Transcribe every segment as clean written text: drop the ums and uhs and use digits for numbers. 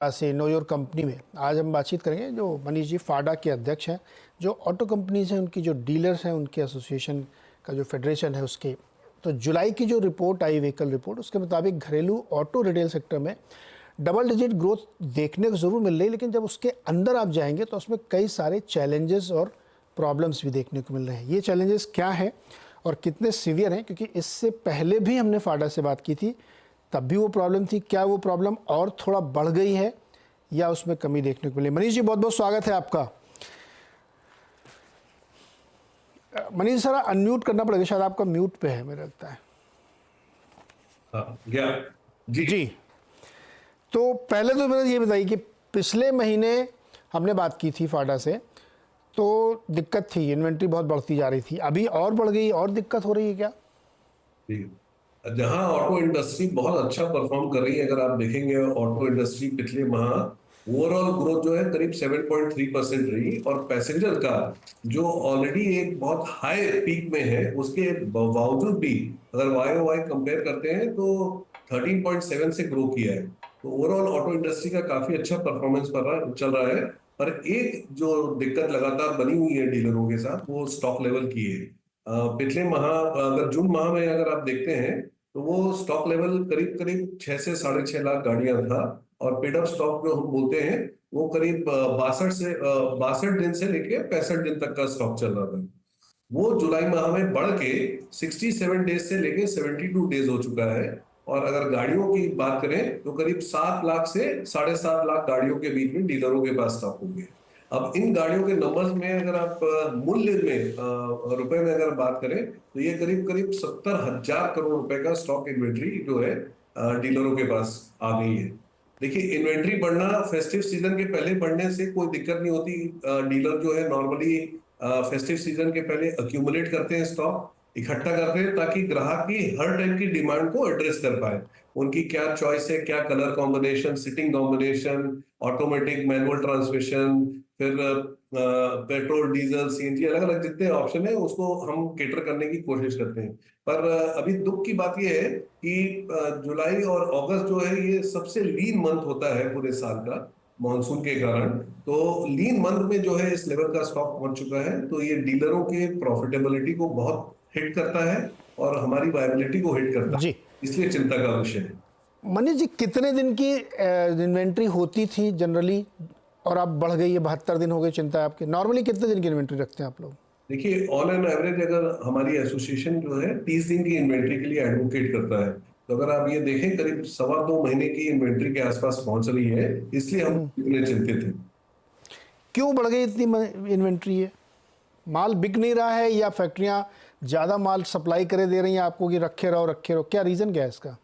से know your company में आज हम बातचीत करेंगे जो मनीष जी फाडा के अध्यक्ष हैं, जो ऑटो कंपनीज हैं उनकी जो डीलर्स हैं उनके एसोसिएशन का जो फेडरेशन है उसके। तो जुलाई की जो रिपोर्ट आई व्हीकल रिपोर्ट, उसके मुताबिक घरेलू ऑटो रिटेल सेक्टर में डबल डिजिट ग्रोथ देखने को ज़रूर मिल रही है, लेकिन जब उसके अंदर आप जाएंगे तो उसमें कई सारे चैलेंजेस और प्रॉब्लम्स भी देखने को मिल रहे हैं। ये चैलेंजेस क्या हैं और कितने सीवियर हैं, क्योंकि इससे पहले भी हमने फाडा से बात की थी, तब भी वो प्रॉब्लम थी। क्या वो प्रॉब्लम और थोड़ा बढ़ गई है या उसमें कमी देखने को मिली? मनीष जी बहुत बहुत स्वागत है आपका। मनीष सर अनम्यूट करना पड़ेगा, शायद आपका म्यूट पे है मेरा लगता है। जी तो पहले तो मेरा ये बताइए कि पिछले महीने हमने बात की थी फाडा से, तो दिक्कत थी, इन्वेंट्री बहुत बढ़ती जा रही थी, अभी और बढ़ गई और दिक्कत हो रही है क्या? जहां ऑटो इंडस्ट्री बहुत अच्छा परफॉर्म कर रही है, अगर आप देखेंगे ऑटो इंडस्ट्री पिछले माह ओवरऑल ग्रोथ जो है करीब 7.3% रही, और पैसेंजर का जो ऑलरेडी एक बहुत हाई पीक में है उसके बावजूद भी अगर वाई ओ वाई कंपेयर करते हैं तो 13.7 से ग्रो किया है। तो ओवरऑल ऑटो इंडस्ट्री का काफी अच्छा परफॉर्मेंस चल रहा है। पर एक जो दिक्कत लगातार बनी हुई है डीलरों के साथ, वो स्टॉक लेवल की है। पिछले माह अगर जून माह में अगर आप देखते हैं तो वो स्टॉक लेवल करीब करीब 6 से 6.5 लाख गाड़ियां था, और पेड अप स्टॉक जो हम बोलते हैं वो करीब 62 दिन से लेके 65 दिन तक का स्टॉक चल रहा था। वो जुलाई माह में बढ़ के 67 डेज से लेके 72 डेज हो चुका है। और अगर गाड़ियों की बात करें तो करीब 7 लाख से 7.5 लाख गाड़ियों के बीच में डीलरों के पास स्टॉक हो गए। अब इन गाड़ियों के नंबर्स में अगर आप मूल्य में रुपए में अगर बात करें तो ये करीब करीब 70,000 करोड़ रुपए का स्टॉक इन्वेंट्री जो है डीलरों के पास आ गई है। देखिए, इन्वेंट्री बढ़ना फेस्टिव सीजन के पहले बढ़ने से कोई दिक्कत नहीं होती। डीलर जो है नॉर्मली फेस्टिव सीजन के पहले अक्यूमुलेट करते हैं, स्टॉक इकट्ठा करते हैं, ताकि ग्राहक की हर टाइप की डिमांड को एड्रेस कर पाए। उनकी क्या चॉइस है, क्या colour combination, sitting combination, automatic manual transmission, फिर पेट्रोल डीजल सीएनजी, अलग अलग जितने ऑप्शन है उसको हम केटर करने की कोशिश करते हैं। पर अभी दुख की बात यह है कि जुलाई और अगस्त जो है ये सबसे लीन मंथ होता है पूरे साल का मॉनसून के कारण। तो लीन मंथ में जो है इस लेवल का स्टॉक पहुंच चुका है, तो ये डीलरों के प्रॉफिटेबिलिटी को बहुत हिट करता है और हमारी वायबिलिटी को हिट करता है, जी, इसलिए चिंता का विषय है। मनीष जी कितने दिन की इन्वेंट्री होती थी जनरली, और अब बढ़ गई है 72 दिन हो गए, चिंता है आपकी? नॉर्मली कितने दिन की इन्वेंट्री रखते हैं आप लोग? देखिए, ऑन एन एवरेज अगर हमारी एसोसिएशन जो है 30 दिन की इन्वेंट्री के लिए एडवोकेट करता है, तो अगर आप ये देखें करीब 2.25 महीने की इन्वेंट्री के आसपास पहुंच रही है, इसलिए हम इतने चिंतित हैं। क्यों बढ़ गई इतनी इन्वेंट्री है? माल बिक नहीं रहा है या फैक्ट्रियां ज़्यादा माल सप्लाई करे दे रही हैं आपको कि रखे रहो रखे रहो? क्या रीज़न क्या है इसका?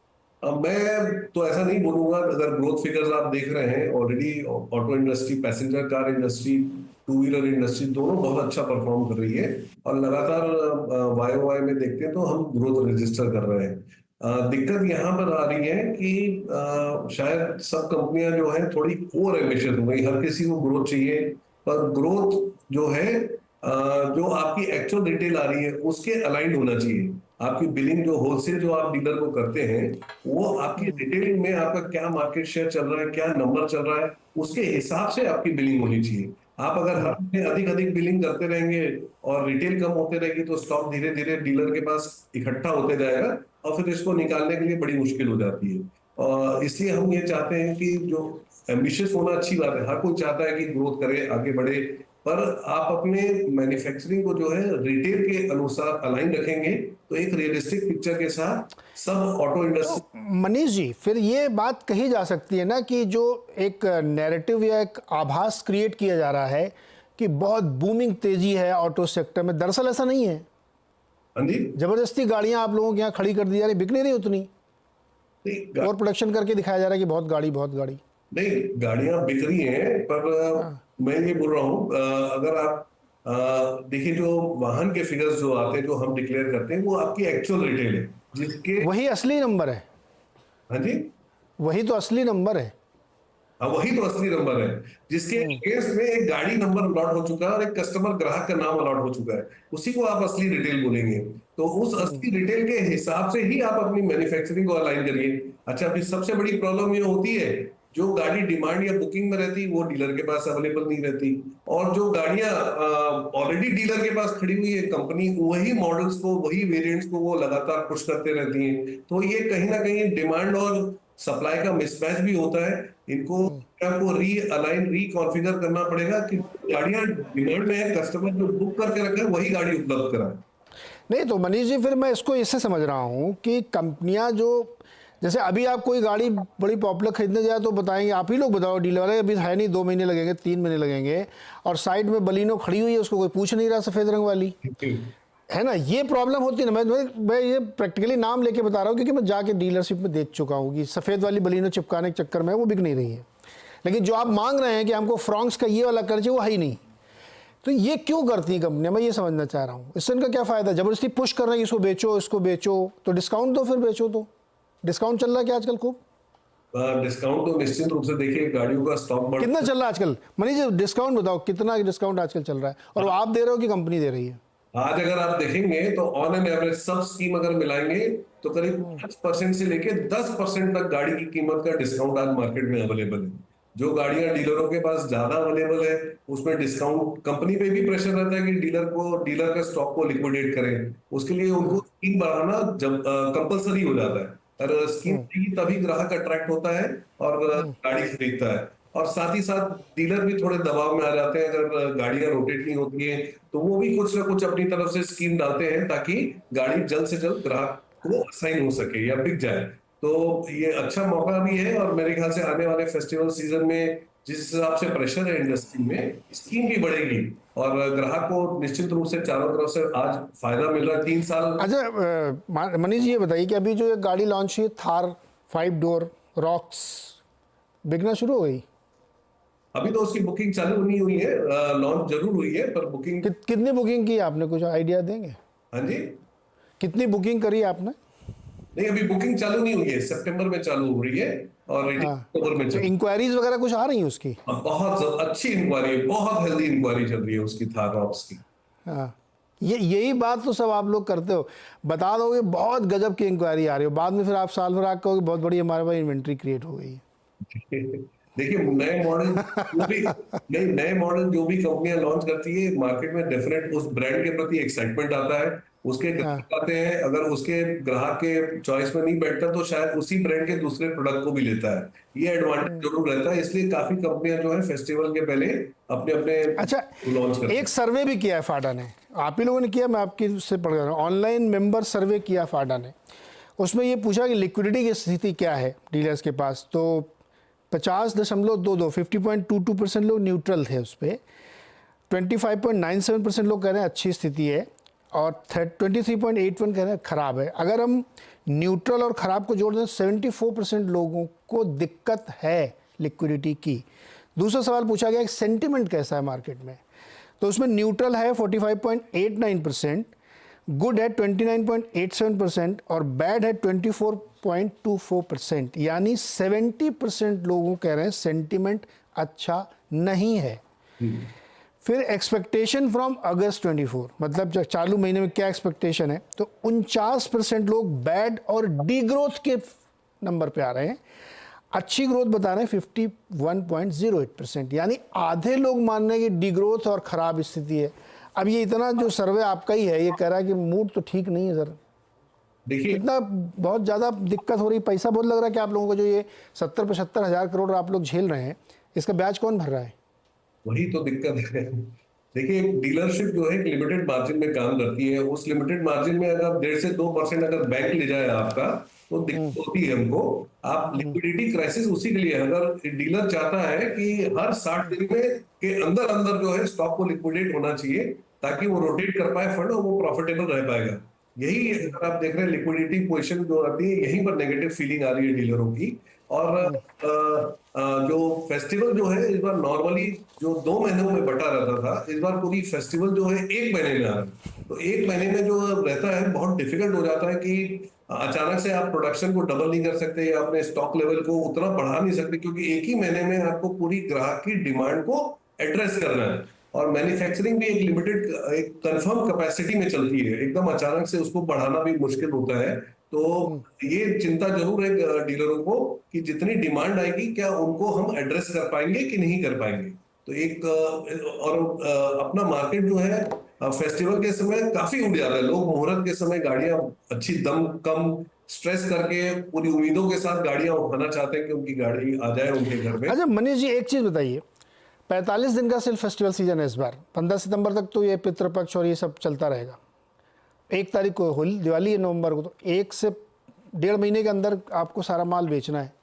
अब मैं तो ऐसा नहीं बोलूंगा। अगर ग्रोथ फिगर्स आप देख रहे हैं already, auto industry, passenger car industry, two wheeler industry दोनों बहुत अच्छा परफॉर्म कर रही है, और लगातार वाई में देखते हैं तो हम ग्रोथ रजिस्टर कर रहे हैं। दिक्कत यहाँ पर आ रही है कि शायद सब कंपनियां जो है थोड़ी ओवर एम्बिशियस हो गई, हर किसी को ग्रोथ चाहिए, पर ग्रोथ जो है जो आपकी एक्चुअल रिटेल आ रही है उसके अलाइन होना चाहिए। आपकी बिलिंग जो होलसेल जो आप डीलर को करते हैं, वो आपकी रिटेलिंग में आपका क्या मार्केट शेयर चल रहा है, क्या नंबर चल रहा है, उसके हिसाब से आपकी बिलिंग होनी चाहिए। आप अगर हर महीने अधिक अधिक बिलिंग करते रहेंगे और रिटेल कम होते रहेगी तो स्टॉक धीरे धीरे डीलर के पास इकट्ठा होते जाएगा, और फिर इसको निकालने के लिए बड़ी मुश्किल हो जाती है। और इसलिए हम ये चाहते हैं कि जो एम्बिशियस होना अच्छी बात है, हर कोई चाहता है कि ग्रोथ करे, आगे बढ़े, पर आप अपने मैन्युफैक्चरिंग को जो है रिटेल के अनुसार अलाइन रखेंगे तो एक रियलिस्टिक पिक्चर के साथ सब ऑटो इंडस्ट्री। तो मनीष जी फिर ये बात कही जा सकती है ना कि जो एक नैरेटिव या एक आभास क्रिएट किया जा रहा है कि बहुत बूमिंग तेजी है ऑटो सेक्टर में, दरअसल ऐसा नहीं है। हाँ जी, जबरदस्ती गाड़ियां आप लोगों के यहाँ खड़ी कर दी जा रही, बिक नहीं रही उतनी, और प्रोडक्शन करके दिखाया जा रहा है कि बहुत गाड़ी बहुत गाड़ी। नहीं, गाड़ियां बिक रही हैं, पर मैं ये बोल रहा हूँ अगर आप देखिए जो वाहन के फिगर्स जो आते हैं, जो हम डिक्लेयर करते हैं, वो आपकी एक्चुअल रिटेल है जिसके। वही असली नंबर है, हाँ जी, वही तो असली नंबर है। हाँ वही तो असली नंबर है जिसके अगेंस्ट में एक गाड़ी नंबर अलॉट हो चुका है और एक कस्टमर ग्राहक का नाम अलॉट हो चुका है, उसी को आप असली रिटेल बोलेंगे। तो उस असली रिटेल के हिसाब से ही आप अपनी मैन्युफैक्चरिंग को अलाइन करिए। अच्छा, अभी सबसे बड़ी प्रॉब्लम ये होती है जो गाड़ी डिमांड या बुकिंग में रहती वो डीलर के पास अवेलेबल नहीं रहती, और जो गाड़ियां ऑलरेडी डीलर के पास खड़ी हुई है, कंपनी वही मॉडल्स को, वही वेरिएंट्स को वो लगातार पुश करते रहती है। तो ये कहीं ना कहीं डिमांड और सप्लाई का मिसमैच भी होता है। इनको आपको रीअलाइन, रिकॉन्फ़िगर करना पड़ेगा कि गाड़ियां डिमांड में है, कस्टमर जो बुक करके रखा है वही गाड़ी उपलब्ध कराए। नहीं तो मनीष जी, फिर मैं इसको इससे समझ रहा हूँ कि कंपनियां जो, जैसे अभी आप कोई गाड़ी बड़ी पॉपुलर खरीदने जाए तो बताएंगे, आप ही लोग बताओ डीलर वाले, अभी है नहीं, 2 महीने लगेंगे, 3 महीने लगेंगे, और साइड में बलिनो खड़ी हुई है, उसको कोई पूछ नहीं रहा, सफ़ेद रंग वाली, है ना। ये प्रॉब्लम होती है ना। मैं ये प्रैक्टिकली नाम लेके बता रहा हूँ क्योंकि मैं जाके डीलरशिप में देख चुका हूँ कि सफ़ेद वाली बलिनो चिपकाने के चक्कर में वो बिक नहीं रही है, लेकिन जो आप मांग रहे हैं कि हमको फ्रॉन्क्स का ये वाला कर चाहिए, वो है ही नहीं। तो ये क्यों करती है कंपनियां, मैं ये समझना चाह रहा हूँ। इससे इनका क्या फ़ायदा? जबरदस्ती पुश कर रहे हैं, इसको बेचो, इसको बेचो, तो डिस्काउंट दो, फिर बेचो। तो डिस्काउंट चल रहा है क्या आजकल खूब? डिस्काउंट तो निश्चित रूप से देखिए, गाड़ियों का स्टॉक बढ़ कितना चल रहा है आजकल? मनीष जी डिस्काउंट बताओ, कितना डिस्काउंट आजकल चल रहा है, और वो आप दे रहे हो कि कंपनी दे रही है? आज अगर आप देखेंगे तो ऑन एन एवरेज सब स्कीम अगर मिलाएंगे तो करीब 5% से लेके 10% तक गाड़ी की कीमत का डिस्काउंट आज मार्केट में अवेलेबल है। जो गाड़ियां डीलरों के पास ज्यादा अवेलेबल है उसमें डिस्काउंट, कंपनी पे भी प्रेशर रहता है कि डीलर का स्टॉक को लिक्विडेट करें, उसके लिए उनको स्कीम बढ़ाना जब कंपलसरी हो जाता है। और स्कीम तभी ग्राहक अट्रैक्ट होता है और गाड़ी खरीदता है। और साथ ही साथ डीलर भी थोड़े दबाव में आ जाते हैं, अगर गाड़ियां रोटेट नहीं होती हैं तो वो भी कुछ ना कुछ अपनी तरफ से स्कीम डालते हैं ताकि गाड़ी जल्द से जल्द ग्राहक को असाइन हो सके या बिक जाए। तो ये अच्छा मौका भी है, और मेरे ख्याल से आने वाले फेस्टिवल सीजन में जिस हिसाब से प्रेशर है इंडस्ट्री में, स्कीम भी बढ़ेगी और ग्राहक को निश्चित रूप से चारों तरफ से आज फायदा मिल रहा है। 3 साल। अच्छा मनीष जी, ये बताइए कि अभी जो एक गाड़ी लॉन्च हुई थार 5 डोर रॉक्स, बिकना शुरू हो गई? अभी तो उसकी बुकिंग चालू नहीं हुई है, लॉन्च जरूर हुई है पर बुकिंग। कितनी बुकिंग की आपने, कुछ आइडिया देंगे? हाँ जी। कितनी बुकिंग करी आपने? नहीं, अभी बुकिंग चालू नहीं हुई है, सितंबर में चालू हो रही है और अक्टूबर में तो चल। इंक्वायरीज वगैरह कुछ आ रही हैं उसकी? बहुत अच्छी इंक्वायरी, बहुत हेल्दी इंक्वायरी चल रही है उसकी, थार रॉक्स की। हाँ, यही बात तो सब आप लोग करते हो, बता दोगे बहुत गजब की इंक्वायरी आ रही हो, बाद में फिर आप साल भर आके कहोगे बहुत बड़ी हमारे पास इन्वेंट्री क्रिएट हो गई है। देखिए, नए मॉडल जो भी कंपनियां लॉन्च करती है मार्केट में, डेफिनेट उस ब्रांड के प्रति एक्साइटमेंट आता है, उसके ग्राहक आते हैं। अगर उसके ग्राहक के चॉइस में नहीं बैठता तो शायद उसी ब्रांड के दूसरे प्रोडक्ट को भी लेता है। ये एडवांटेज जरूर रहता है, इसलिए काफी कंपनियां जो है फेस्टिवल के पहले अपने अपने अच्छा, लॉन्च करती हैं। एक सर्वे भी किया है फाडा ने, आप ही लोगों ने किया, मैं आपकी से पढ़ रहा हूँ, ऑनलाइन मेंबर सर्वे किया फाडा ने। उसमें ये पूछा कि लिक्विडिटी की स्थिति क्या है डीलर्स के पास, तो 50.22 50.22% लोग न्यूट्रल थे उस पर, 25.97% लोग कह रहे हैं अच्छी स्थिति है, और 23.81 कह रहे हैं ख़राब है। अगर हम न्यूट्रल और ख़राब को जोड़ दें 74% लोगों को दिक्कत है लिक्विडिटी की। दूसरा सवाल पूछा गया कि सेंटिमेंट कैसा है मार्केट में, तो उसमें न्यूट्रल है 45.89%, गुड है 29.87% और बैड है 24.24%, यानी 70% लोगों कह रहे हैं सेंटिमेंट अच्छा नहीं है। फिर एक्सपेक्टेशन फ्रॉम अगस्त 24, मतलब जब चालू महीने में क्या एक्सपेक्टेशन है, तो 49% लोग बैड और डी ग्रोथ के नंबर पे आ रहे हैं। अच्छी ग्रोथ बता रहे हैं 51.08%, यानी आधे लोग मान रहे हैं कि डी ग्रोथ और ख़राब स्थिति है। अब ये इतना जो सर्वे आपका ही है, ये कह रहा है कि मूड तो ठीक नहीं है सर। देखिए, इतना बहुत ज़्यादा दिक्कत हो रही, पैसा बहुत लग रहा है कि आप लोगों को, जो ये 70-75 हज़ार करोड़ आप लोग झेल रहे हैं, इसका ब्याज कौन भर रहा है? वही तो दिक्कत है। देखिए, डीलरशिप जो है लिमिटेड मार्जिन में काम करती है। उस लिमिटेड मार्जिन में अगर 1.5 से 2% अगर बैंक ले जाए आपका, तो दिक्कत होती है हमको। आप लिक्विडिटी क्राइसिस उसी के लिए, अगर डीलर चाहता है कि हर 60 दिन में के अंदर अंदर जो है स्टॉक को लिक्विडेट होना चाहिए ताकि वो रोटेट कर पाए फंड और वो प्रॉफिटेबल रह पाएगा। यही अगर आप देख रहे हैं लिक्विडिटी पोजीशन जो आती है, यहीं पर नेगेटिव फीलिंग आ रही है डीलरों की। और जो फेस्टिवल जो है इस बार नॉर्मली जो 2 महीनों में बटा रहता था, इस बार पूरी फेस्टिवल जो है 1 महीने में आ रहा है। तो 1 महीने में जो रहता है बहुत डिफिकल्ट हो जाता है कि अचानक से आप प्रोडक्शन को डबल नहीं कर सकते या अपने स्टॉक लेवल को उतना बढ़ा नहीं सकते, क्योंकि एक ही महीने में आपको पूरी ग्राहक की डिमांड को एड्रेस करना है। और मैन्युफैक्चरिंग भी एक लिमिटेड, एक कंफर्म कैपेसिटी में चलती है, एकदम अचानक से उसको बढ़ाना भी मुश्किल होता है। तो ये चिंता जरूर है डीलरों को कि जितनी डिमांड आएगी क्या उनको हम एड्रेस कर पाएंगे कि नहीं कर पाएंगे। तो एक अपना मार्केट जो है फेस्टिवल के समय काफी उड़ जाता है। लोग मुहूर्त के समय गाड़ियां अच्छी दम कम स्ट्रेस करके पूरी उम्मीदों के साथ गाड़ियां उठाना चाहते हैं कि उनकी गाड़ी आ जाए उनके घर में। अच्छा मनीष जी, एक चीज़ बताइए, 45 दिन का सिर्फ फेस्टिवल सीजन है इस बार। 15 सितंबर तक तो ये पितृपक्ष और ये सब चलता रहेगा। 1 तारीख को होली, दिवाली है नवंबर को, तो 1 से 1.5 महीने के अंदर आपको सारा माल बेचना है।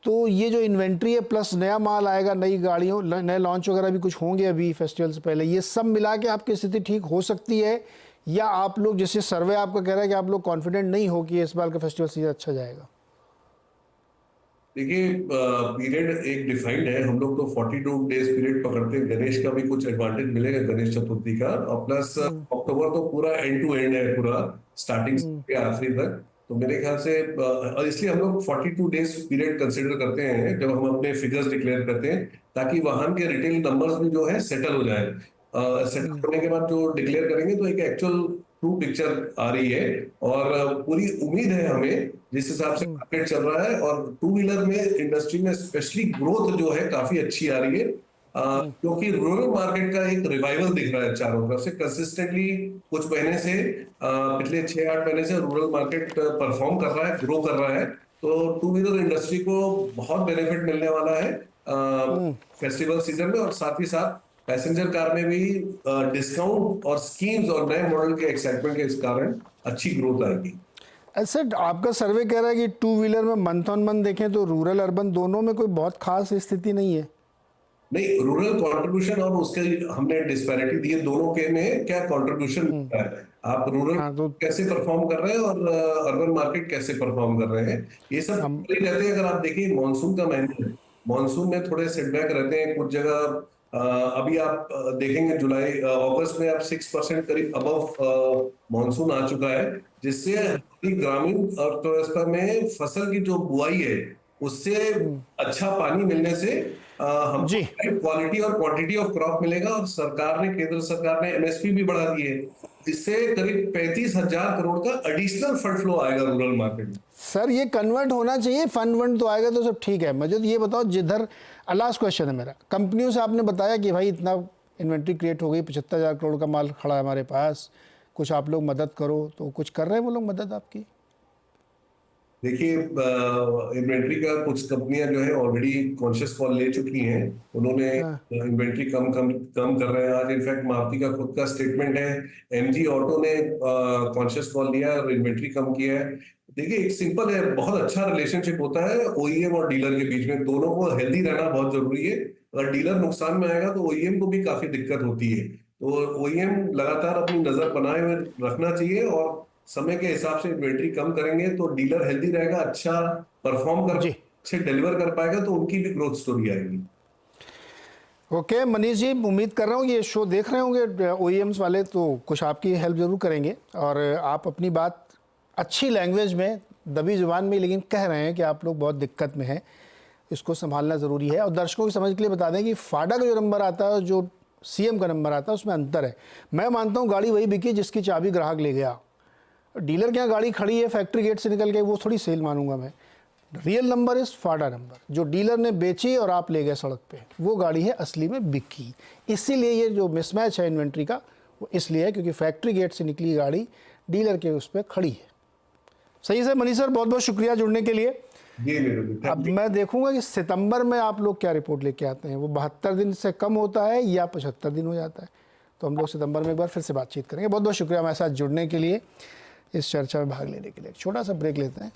तो ये जो इन्वेंट्री है प्लस नया माल आएगा, नई गाड़ियों, नए लॉन्च वगैरह भी कुछ होंगे अभी फेस्टिवल से पहले, ये सब मिला के आपकी स्थिति ठीक हो सकती है, या आप लोग, जैसे सर्वे आपका कह रहा है कि आप लोग कॉन्फिडेंट नहीं हो कि इस बार का फेस्टिवल सीजन अच्छा जाएगा? देखिए पीरियड एक डिफाइंड है। हम लोग तो 42 डेज पीरियड पकड़ते हैं। गणेश का भी कुछ एडवांटेज मिलेगा गणेश चतुर्थी का, और प्लस अक्टूबर तो पूरा एंड टू एंड है, पूरा स्टार्टिंग से आखिरी तक। तो मेरे ख्याल से और इसलिए हम लोग 42 डेज पीरियड कंसिडर करते हैं जब हम अपने फिगर्स डिक्लेयर करते हैं, ताकि वाहन के रिटेल नंबर्स भी जो है सेटल हो जाए। सेटल होने के बाद जो डिक्लेयर करेंगे तो एक एक्चुअल ट्रू पिक्चर आ रही है। और पूरी उम्मीद है हमें जिस हिसाब से मार्केट चल रहा है, और टू व्हीलर में इंडस्ट्री में स्पेशली ग्रोथ जो है काफी अच्छी आ रही है, क्योंकि रूरल मार्केट का एक रिवाइवल दिख रहा है चारों तरफ से कंसिस्टेंटली। कुछ महीने से पिछले 6-8 महीने से रूरल मार्केट परफॉर्म कर रहा है, ग्रो कर रहा है। तो टू व्हीलर इंडस्ट्री को बहुत बेनिफिट मिलने वाला है फेस्टिवल सीजन में, और साथ ही साथ पैसेंजर कार में भी डिस्काउंट और स्कीम्स और नए मॉडल के एक्साइटमेंट के इस कारण अच्छी ग्रोथ आएगी। ऐसे आपका सर्वे कह रहा है कि टू व्हीलर में मंथ ऑन मंथ देखें तो रूरल अर्बन दोनों में कोई बहुत खास स्थिति नहीं है। नहीं, रूरल कंट्रीब्यूशन और उसके हमने डिस्पैरिटी दी है दोनों के में, क्या कंट्रीब्यूशन है, आप रूरल हाँ, तो कैसे परफॉर्म कर रहे हैं और अर्बन मार्केट कैसे परफॉर्म कर रहे हैं, ये सब हम रहते हैं। अगर आप देखिए मानसून का महीना है, मानसून में थोड़े सेटबैक रहते हैं कुछ जगह। अभी आप देखेंगे जुलाई अगस्त में आप 6% करीब अबव मानसून आ चुका है, जिससे ग्रामीण अर्थव्यवस्था में फसल की जो बुआई है उससे अच्छा पानी मिलने से हमको जी, क्वालिटी और क्वांटिटी ऑफ क्रॉप मिलेगा। और सरकार ने, केंद्र सरकार ने एमएसपी भी बढ़ा दी है, इससे करीब 35,000 करोड़ का एडिशनल फंड फ्लो आएगा रूरल मार्केट में। सर ये कन्वर्ट होना चाहिए, फंड वंड तो आएगा तो सब ठीक है। मुझे तो ये बताओ, जिधर लास्ट क्वेश्चन है मेरा, कंपनियों से आपने बताया कि भाई इतना इन्वेंट्री क्रिएट हो गई, 75,000 करोड़ का माल खड़ा है हमारे पास, कुछ आप लोग मदद करो, तो कुछ कर रहे हैं वो लोग मदद आपकी? देखिए इन्वेंट्री का कुछ कंपनियां जो है ऑलरेडी कॉन्शियस कॉल ले चुकी हैं। उन्होंने हाँ, इन्वेंट्री कम कम कम कर रहे हैं। आज इनफैक्ट मारुति का खुद का स्टेटमेंट है, एमजी ऑटो ने कॉन्शियस कॉल लिया और इन्वेंट्री कम किया है। देखिए एक सिंपल है, बहुत अच्छा रिलेशनशिप होता है ओईएम और डीलर के बीच में, दोनों को हेल्दी रहना बहुत जरूरी है। अगर डीलर नुकसान में आएगा तो ओईएम को भी काफी दिक्कत होती है। तो ओईएम लगातार अपनी नजर बनाए हुए रखना चाहिए, और समय के हिसाब से इन्वेंट्री कम करेंगे तो डीलर हेल्दी रहेगा, अच्छा परफॉर्म कर, जी, अच्छे डिलीवर कर पाएगा, तो उनकी भी ग्रोथ स्टोरी आएगी। ओके मनीष जी, उम्मीद कर रहा हूँ ये शो देख रहे होंगे ओईएम्स वाले, तो कुछ आपकी हेल्प ज़रूर करेंगे। और आप अपनी बात अच्छी लैंग्वेज में, दबी जुबान में, लेकिन कह रहे हैं कि आप लोग बहुत दिक्कत में हैं, इसको संभालना ज़रूरी है। और दर्शकों की समझ के लिए बता दें कि फाडा का जो नंबर आता है, जो सीएम का नंबर आता है, उसमें अंतर है। मैं मानता हूँ गाड़ी वही बिकी जिसकी चाबी ग्राहक ले गया। डीलर के यहाँ गाड़ी खड़ी है, फैक्ट्री गेट से निकल के, वो थोड़ी सेल मानूंगा मैं। रियल नंबर इस फाडा नंबर, जो डीलर ने बेची और आप ले गए सड़क पे, वो गाड़ी है असली में बिकी। इसीलिए ये जो मिसमैच है इन्वेंट्री का, वो इसलिए है क्योंकि फैक्ट्री गेट से निकली गाड़ी डीलर के उस पर खड़ी है। सही से मनीष सर, बहुत बहुत शुक्रिया जुड़ने के लिए। अब मैं देखूंगा कि सितंबर में आप लोग क्या रिपोर्ट लेके आते हैं। वो 72 दिन से कम होता है या 75 दिन हो जाता है, तो हम लोग सितंबर में एक बार फिर से बातचीत करेंगे। बहुत बहुत शुक्रिया हमारे साथ जुड़ने के लिए, इस चर्चा में भाग लेने के लिए। एक छोटा सा ब्रेक लेते हैं।